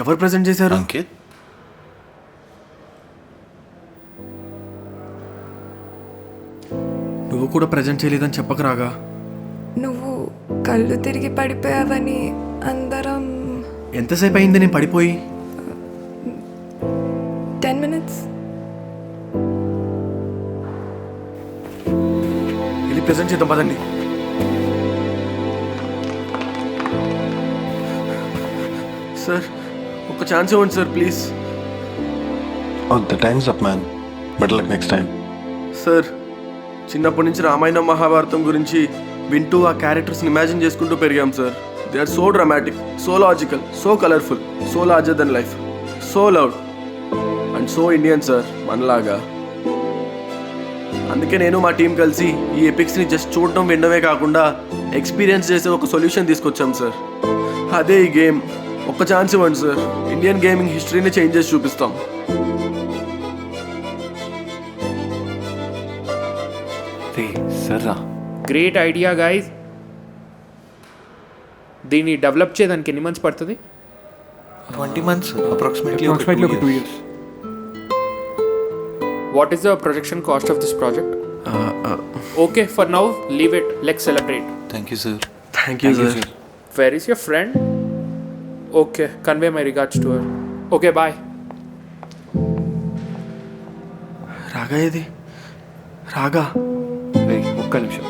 ఎవరు ప్రజెంట్ చేశారు? అంకిత్. నువ్వు కూడా ప్రజెంట్ చేయలేదని చెప్పక రాగా. నువ్వు కళ్ళు తిరిగి పడిపోయావని అందరం ఎంతసేపు అయింది నేను పడిపోయి? 10 minutes. వెళ్ళి ప్రజెంట్ చేద్దాం పదండి. సార్ ఒక ఛాన్స్ ఇవ్వండి sir please. Oh, the time's up, man. Better luck next time. Sir చిన్నప్పటి నుంచి రామాయణం మహాభారతం గురించి వింటూ ఆ క్యారెక్టర్స్ని ఇమాజిన్ చేసుకుంటూ పెరిగాం sir. They are so dramatic, so logical, so colourful, so larger than life, so loud and so Indian sir మనలాగా. అందుకే నేను మా టీం కలిసి ఈ ఎపిక్స్ని జస్ట్ చూడటం వినడమే కాకుండా ఎక్స్పీరియన్స్ చేసే ఒక సొల్యూషన్ తీసుకొచ్చాం సార్. అదే ఈ గేమ్. ఒక్క ఛాన్స్ ఇవ్వండి సార్. ఇండియన్ గేమింగ్ హిస్టరీని చేంజ్ చేసి చూపిస్తాం. సర్రా. Great idea guys. దీన్ని డెవలప్ చేయడానికి ఎన్ని మంత్స్ పడుతుంది? 20 months, approximately ఒక 2 years. What is the projection cost of this project? Okay, for now leave it. Let's celebrate. Thank you, sir. Thank you sir. Where is your friend? Okay, convey my regards to her. Okay, bye. రాగా ఏది? రాగా ఒక్క నిమిషం.